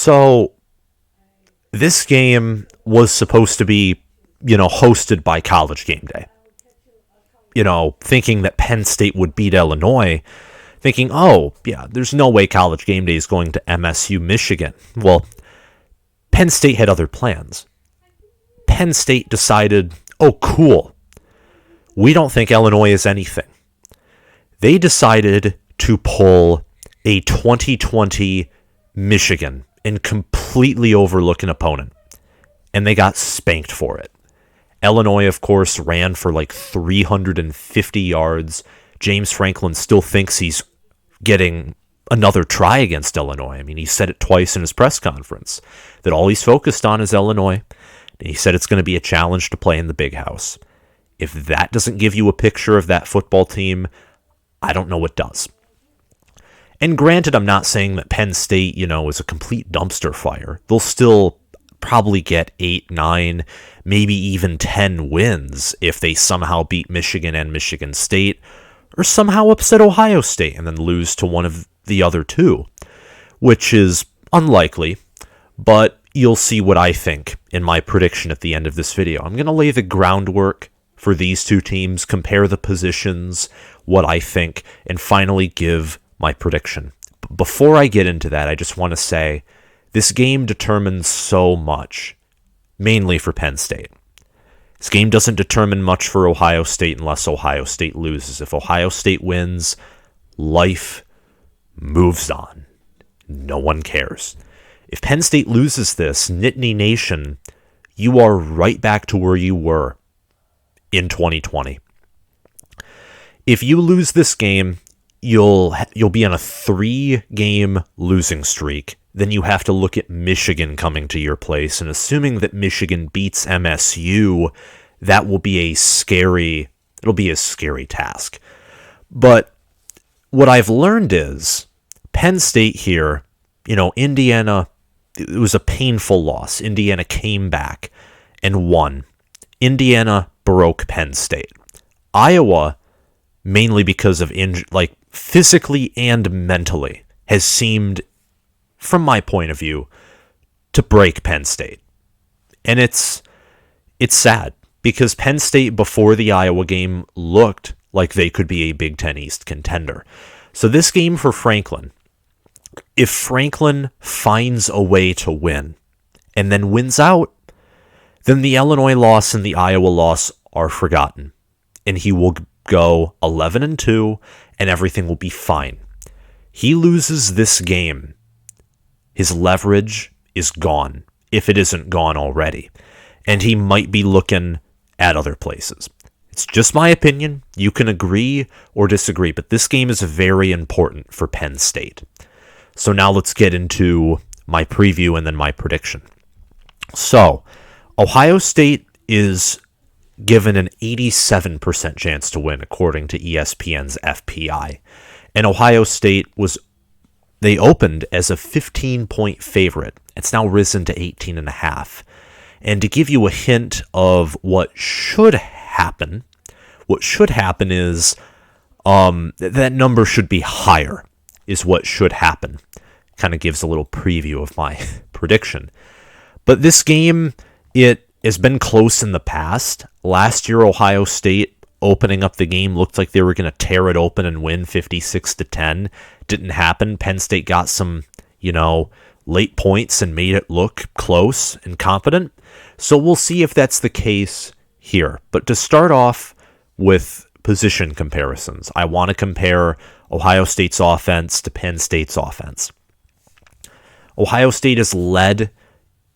So this game was supposed to be, hosted by College Game Day. Thinking that Penn State would beat Illinois, thinking, oh, yeah, there's no way College Game Day is going to MSU Michigan. Well, Penn State had other plans. Penn State decided, oh, cool, we don't think Illinois is anything. They decided to pull a 2020 Michigan and completely overlook an opponent. And they got spanked for it. Illinois, of course, ran for like 350 yards. James Franklin still thinks he's getting another try against Illinois. I mean, he said it twice in his press conference, that all he's focused on is Illinois. And he said it's going to be a challenge to play in the Big House. If that doesn't give you a picture of that football team, I don't know what does. And granted, I'm not saying that Penn State, is a complete dumpster fire. They'll still probably get 8, 9, maybe even 10 wins if they somehow beat Michigan and Michigan State, or somehow upset Ohio State and then lose to one of the other two, which is unlikely, but you'll see what I think in my prediction at the end of this video. I'm going to lay the groundwork for these two teams, compare the positions, what I think, and finally give my prediction. Before I get into that, I just want to say this game determines so much, mainly for Penn State. This game doesn't determine much for Ohio State unless Ohio State loses. If Ohio State wins, life moves on. No one cares. If Penn State loses this, Nittany Nation, you are right back to where you were in 2020. If you lose this game, you'll be on a 3-game losing streak. Then you have to look at Michigan coming to your place, and assuming that Michigan beats MSU, that will be a scary task. But what I've learned is Penn State here, Indiana, it was a painful loss. Indiana came back and won. Indiana broke Penn State. Iowa, mainly because of physically and mentally, has seemed, from my point of view, to break Penn State. And it's sad, because Penn State before the Iowa game looked like they could be a Big Ten East contender. So this game for Franklin, if Franklin finds a way to win and then wins out, then the Illinois loss and the Iowa loss are forgotten. And he will go 11-2 and everything will be fine. He loses this game, his leverage is gone, if it isn't gone already. And he might be looking at other places. It's just my opinion. You can agree or disagree, but this game is very important for Penn State. So now let's get into my preview and then my prediction. So, Ohio State is given an 87% chance to win, according to ESPN's FPI. And Ohio State they opened as a 15-point favorite. It's now risen to 18.5. And to give you a hint of what should happen is that number should be higher, is what should happen. Kind of gives a little preview of my prediction. But this game, it has been close in the past. Last year, Ohio State opening up the game looked like they were going to tear it open and win 56-10. Didn't happen. Penn State got some, late points and made it look close and competent. So we'll see if that's the case here. But to start off with position comparisons, I want to compare Ohio State's offense to Penn State's offense. Ohio State is led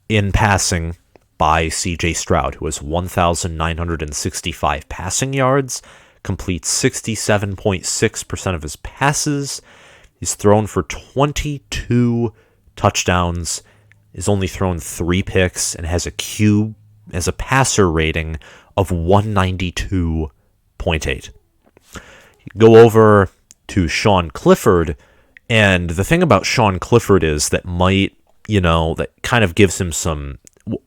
in passing by CJ Stroud, who has 1,965 passing yards, completes 67.6% of his passes. He's thrown for 22 touchdowns, has only thrown 3 picks, and has a passer rating of 192.8. Go over to Sean Clifford, and the thing about Sean Clifford is that that kind of gives him some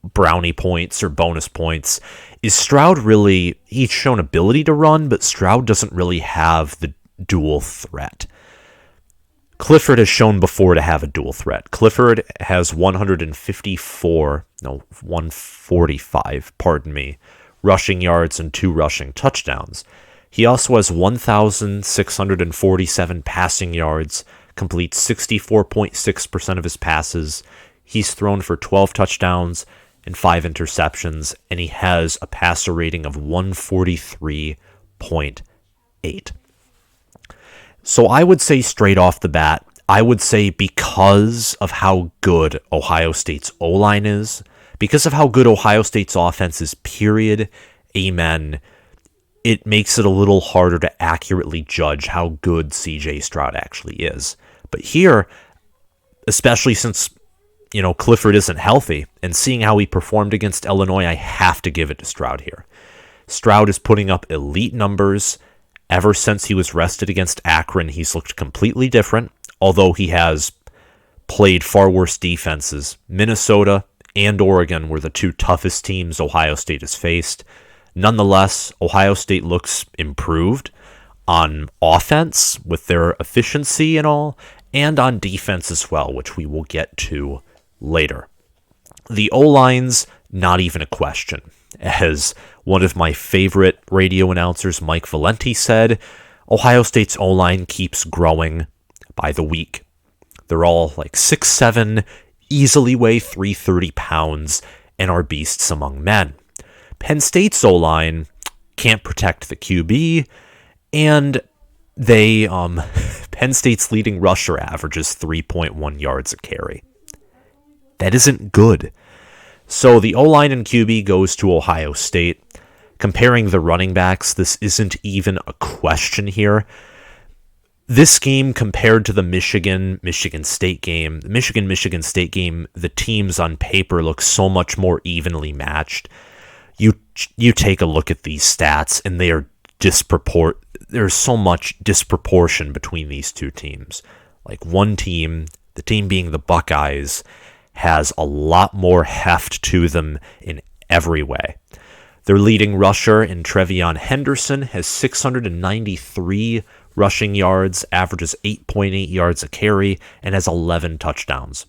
brownie points or bonus points, is Stroud really, he's shown ability to run, but Stroud doesn't really have the dual threat. Clifford has shown before to have a dual threat. Clifford has 145, rushing yards and 2 rushing touchdowns. He also has 1,647 passing yards, completes 64.6% of his passes. He's thrown for 12 touchdowns and 5 interceptions, and he has a passer rating of 143.8. So I would say straight off the bat, I would say because of how good Ohio State's O-line is, because of how good Ohio State's offense is, period, amen, it makes it a little harder to accurately judge how good CJ Stroud actually is. But here, especially since, Clifford isn't healthy, and seeing how he performed against Illinois, I have to give it to Stroud here. Stroud is putting up elite numbers. Ever since he was rested against Akron, he's looked completely different, although he has played far worse defenses. Minnesota and Oregon were the 2 toughest teams Ohio State has faced. Nonetheless, Ohio State looks improved on offense with their efficiency and all, and on defense as well, which we will get to later. The O-line's not even a question. As one of my favorite radio announcers, Mike Valenti, said, Ohio State's O-line keeps growing by the week. They're all like 6'7", easily weigh 330 pounds, and are beasts among men. Penn State's O-line can't protect the QB, and Penn State's leading rusher averages 3.1 yards a carry. That isn't good. So the O-line and QB goes to Ohio State. Comparing the running backs, this isn't even a question here. This game compared to the Michigan State game, the teams on paper look so much more evenly matched. You take a look at these stats, and they are there's so much disproportion between these two teams. Like one team, the team being the Buckeyes, has a lot more heft to them in every way. Their leading rusher in Treveyon Henderson has 693 rushing yards, averages 8.8 yards a carry, and has 11 touchdowns.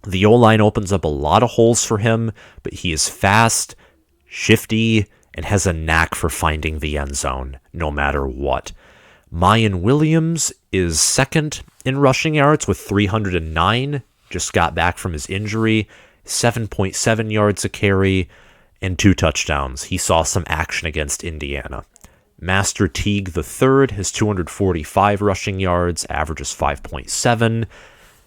The O-line opens up a lot of holes for him, but he is fast, shifty, and has a knack for finding the end zone, no matter what. Mayan Williams is second in rushing yards with 309, just got back from his injury, 7.7 yards a carry, and 2 touchdowns. He saw some action against Indiana. Master Teague III has 245 rushing yards, averages 5.7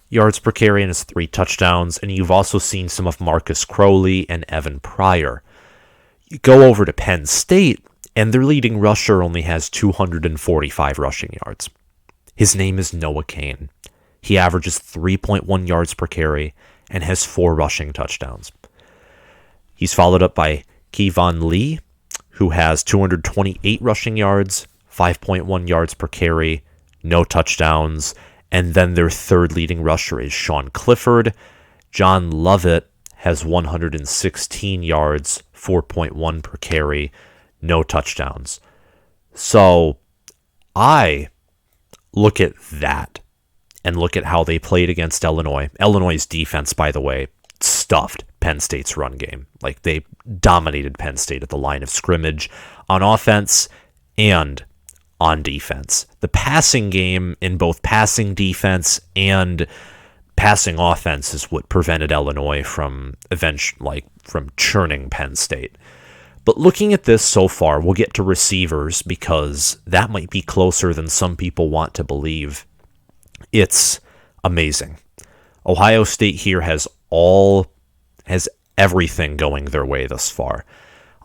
yards per carry, and has 3 touchdowns. And you've also seen some of Marcus Crowley and Evan Pryor. You go over to Penn State, and their leading rusher only has 245 rushing yards. His name is Noah Cain. He averages 3.1 yards per carry and has 4 rushing touchdowns. He's followed up by Kevon Lee, who has 228 rushing yards, 5.1 yards per carry, no touchdowns. And then their third leading rusher is Sean Clifford. John Lovett has 116 yards, 4.1 per carry, no touchdowns. So I look at that and look at how they played against Illinois. Illinois' defense, by the way, stuffed Penn State's run game. Like, they dominated Penn State at the line of scrimmage on offense and on defense. The passing game in both passing defense and passing offense is what prevented Illinois from churning Penn State. But looking at this so far, we'll get to receivers because that might be closer than some people want to believe. It's amazing. Ohio State here has everything going their way thus far.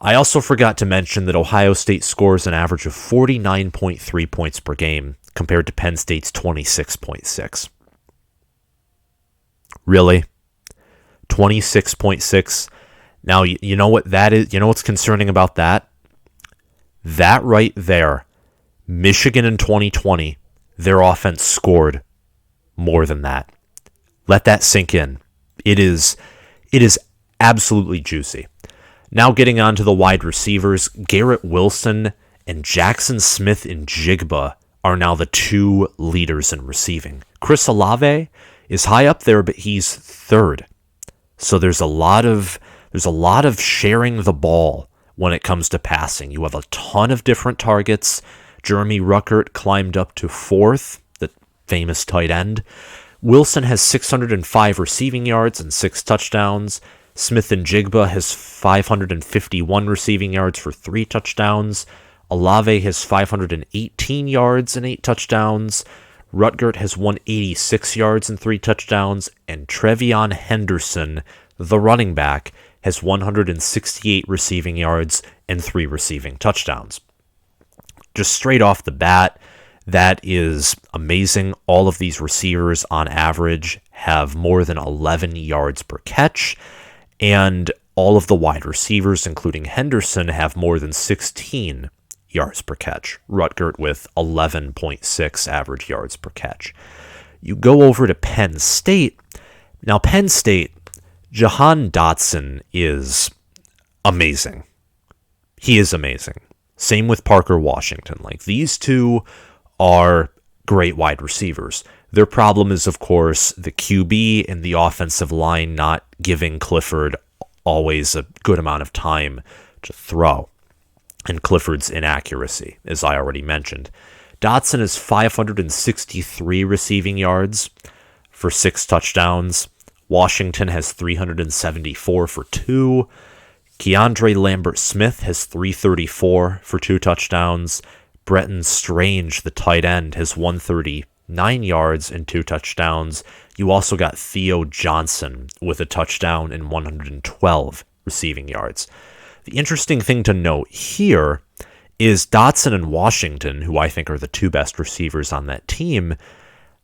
I also forgot to mention that Ohio State scores an average of 49.3 points per game compared to Penn State's 26.6. Really? 26.6? Now, you know what that is? You know what's concerning about that? That right there, Michigan in 2020, their offense scored more than that. Let that sink in. It is absolutely juicy. Now getting on to the wide receivers, Garrett Wilson and Jackson Smith-Njigba are now the 2 leaders in receiving. Chris Olave is high up there, but he's third. So there's a lot of sharing the ball when it comes to passing. You have a ton of different targets. Jeremy Ruckert climbed up to fourth, the famous tight end. Wilson has 605 receiving yards and 6 touchdowns. Smith and Jigba has 551 receiving yards for 3 touchdowns. Olave has 518 yards and 8 touchdowns. Rutgert has 186 yards and 3 touchdowns. And Treveyon Henderson, the running back, has 168 receiving yards and 3 receiving touchdowns. Just straight off the bat, that is amazing. All of these receivers on average have more than 11 yards per catch, and all of the wide receivers, including Henderson, have more than 16 yards per catch. Rutgert with 11.6 average yards per catch. You go over to Penn State. Now, Penn State, Jahan Dotson is amazing. He is amazing. Same with Parker Washington. Like, these two are great wide receivers. Their problem is, of course, the QB and the offensive line not giving Clifford always a good amount of time to throw, and Clifford's inaccuracy, as I already mentioned. Dotson has 563 receiving yards for 6 touchdowns. Washington has 374 for 2. Keandre Lambert-Smith has 334 for 2 touchdowns. Bretton Strange, the tight end, has 139 yards and 2 touchdowns. You also got Theo Johnson with a touchdown and 112 receiving yards. The interesting thing to note here is Dotson and Washington, who I think are the 2 best receivers on that team,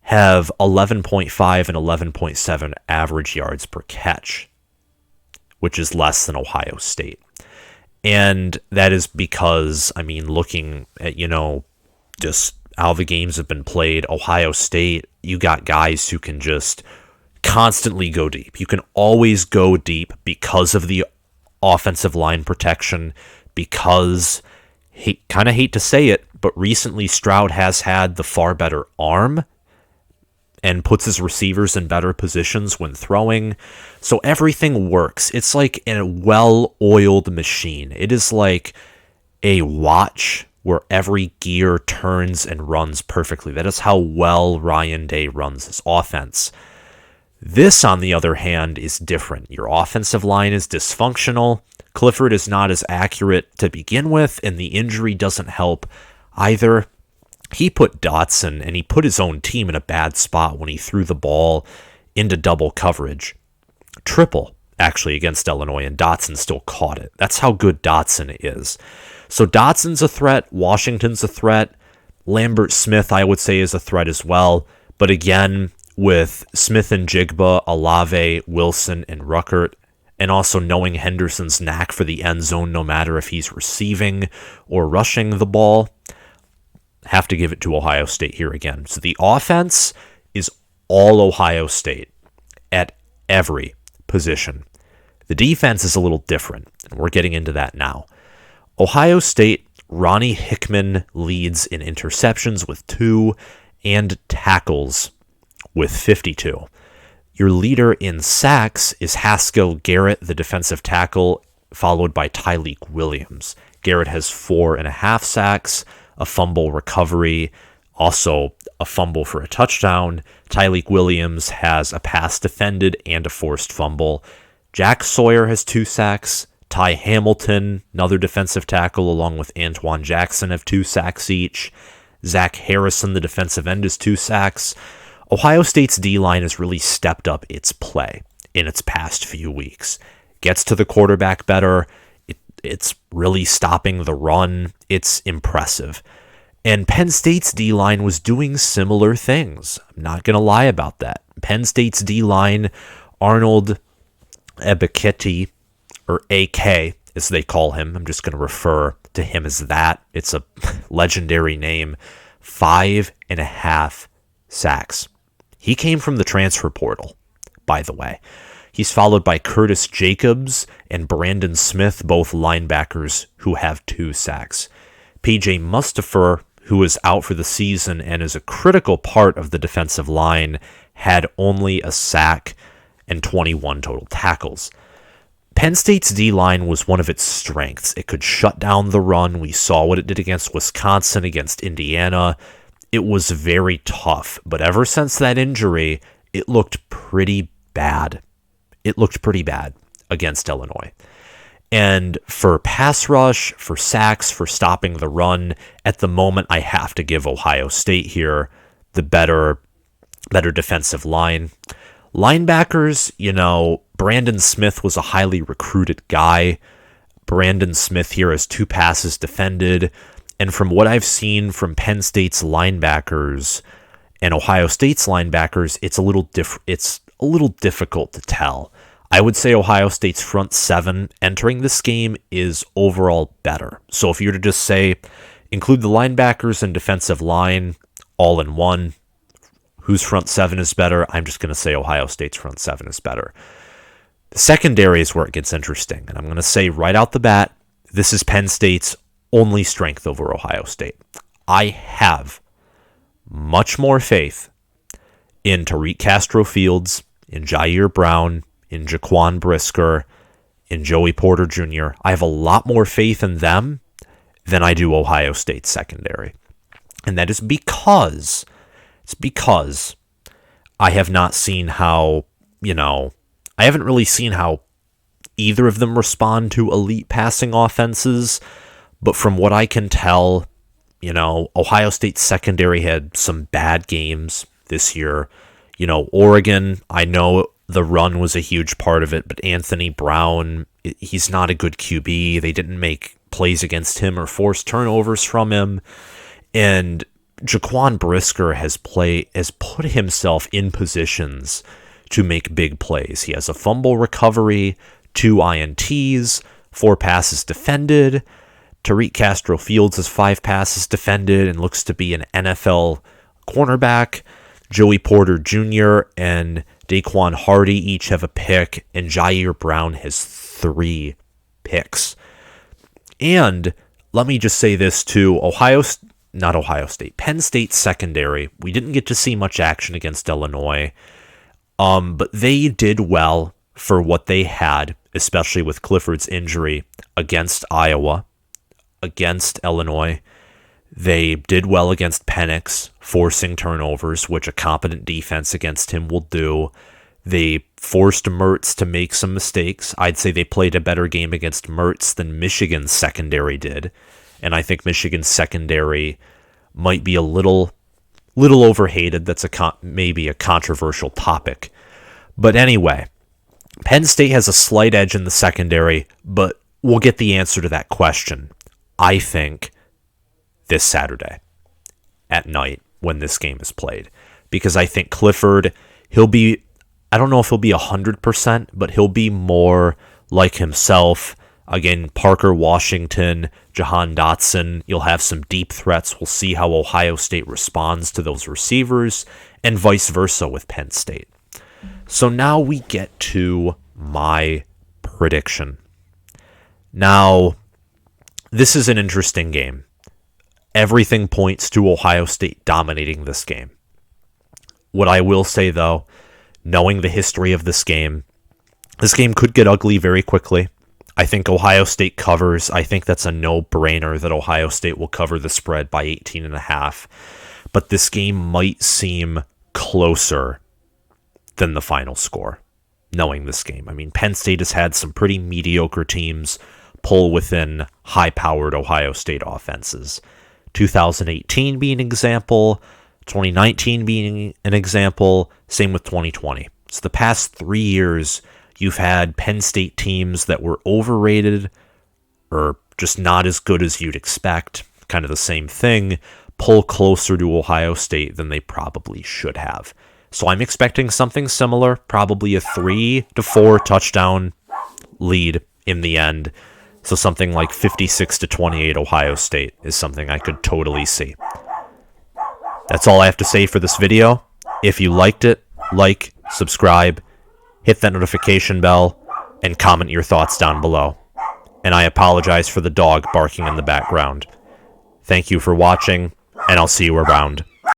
have 11.5 and 11.7 average yards per catch, which is less than Ohio State. And that is because, I mean, looking at, just how the games have been played, Ohio State, you got guys who can just constantly go deep. You can always go deep because of the offensive line protection, because, kind of hate to say it, but recently Stroud has had the far better arm and puts his receivers in better positions when throwing. So everything works. It's like a well-oiled machine. It is like a watch where every gear turns and runs perfectly. That is how well Ryan Day runs his offense. This, on the other hand, is different. Your offensive line is dysfunctional. Clifford is not as accurate to begin with, and the injury doesn't help either. He put Dotson and he put his own team in a bad spot when he threw the ball into double coverage. Triple, actually, against Illinois, and Dotson still caught it. That's how good Dotson is. So Dotson's a threat. Washington's a threat. Lambert-Smith, I would say, is a threat as well. But again, with Smith and Jigba, Olave, Wilson, and Ruckert, and also knowing Henderson's knack for the end zone, no matter if he's receiving or rushing the ball, have to give it to Ohio State here again. So the offense is all Ohio State at every position. The defense is a little different, and we're getting into that now. Ohio State, Ronnie Hickman leads in interceptions with 2 and tackles with 52. Your leader in sacks is Haskell Garrett, the defensive tackle, followed by Tyleik Williams. Garrett has 4.5 sacks, a fumble recovery, also a fumble for a touchdown. Tyleik Williams has a pass defended and a forced fumble. Jack Sawyer has 2 sacks. Ty Hamilton, another defensive tackle, along with Antoine Jackson, have 2 sacks each. Zach Harrison, the defensive end, has 2 sacks. Ohio State's D-line has really stepped up its play in its past few weeks. Gets to the quarterback better. It's really stopping the run. It's impressive. And Penn State's D-line was doing similar things. I'm not going to lie about that. Penn State's D-line, Arnold Ebiketie, or AK, as they call him. I'm just going to refer to him as that. It's a legendary name. 5.5 sacks. He came from the transfer portal, by the way. He's followed by Curtis Jacobs and Brandon Smith, both linebackers who have 2 sacks. PJ Mustipher, who is out for the season and is a critical part of the defensive line, had only a sack and 21 total tackles. Penn State's D-line was one of its strengths. It could shut down the run. We saw what it did against Wisconsin, against Indiana. It was very tough. But ever since that injury, it looked pretty bad. It looked pretty bad against Illinois. And for pass rush, for sacks, for stopping the run, at the moment I have to give Ohio State here the better defensive line. Linebackers, Brandon Smith was a highly recruited guy. Brandon Smith here has 2 passes defended. And from what I've seen from Penn State's linebackers and Ohio State's linebackers, it's a little difficult to tell. I would say Ohio State's front 7 entering this game is overall better. So if you were to just say, include the linebackers and defensive line all in one, whose front 7 is better? I'm just going to say Ohio State's front 7 is better. The secondary is where it gets interesting. And I'm going to say right out the bat, this is Penn State's only strength over Ohio State. I have much more faith in Tariq Castro-Fields, in Jair Brown, in Jaquan Brisker, in Joey Porter Jr. I have a lot more faith in them than I do Ohio State's secondary. And that is because I have not seen how, I haven't really seen how either of them respond to elite passing offenses. But from what I can tell, Ohio State's secondary had some bad games this year. Oregon, I know the run was a huge part of it, but Anthony Brown, he's not a good QB. They didn't make plays against him or force turnovers from him. And Jaquan Brisker has put himself in positions to make big plays. He has a fumble recovery, 2 INTs, 4 passes defended. Tariq Castro-Fields has 5 passes defended and looks to be an NFL cornerback. Joey Porter Jr. and Daquan Hardy each have a pick, and Jair Brown has 3 picks. And let me just say this too, Penn State secondary, we didn't get to see much action against Illinois, but they did well for what they had, especially with Clifford's injury, against Iowa, against Illinois. They did well against Penix, forcing turnovers, which a competent defense against him will do. They forced Mertz to make some mistakes. I'd say they played a better game against Mertz than Michigan's secondary did. And I think Michigan's secondary might be a little overhated. That's maybe a controversial topic. But anyway, Penn State has a slight edge in the secondary, but we'll get the answer to that question, I think, this Saturday at night when this game is played. Because I think Clifford, I don't know if he'll be 100%, but he'll be more like himself. Again, Parker Washington, Jahan Dotson, you'll have some deep threats. We'll see how Ohio State responds to those receivers, and vice versa with Penn State. So now we get to my prediction. Now, this is an interesting game. Everything points to Ohio State dominating this game. What I will say, though, knowing the history of this game could get ugly very quickly. I think Ohio State covers. I think that's a no-brainer that Ohio State will cover the spread by 18.5. But this game might seem closer than the final score, knowing this game. I mean, Penn State has had some pretty mediocre teams pull within high-powered Ohio State offenses. 2018 being an example, 2019 being an example, same with 2020. So the past 3 years, you've had Penn State teams that were overrated or just not as good as you'd expect, kind of the same thing, pull closer to Ohio State than they probably should have. So I'm expecting something similar, probably a 3 to 4 touchdown lead in the end. So something like 56-28 Ohio State is something I could totally see. That's all I have to say for this video. If you liked it, like, subscribe, hit that notification bell, and comment your thoughts down below. And I apologize for the dog barking in the background. Thank you for watching. and I'll see you around.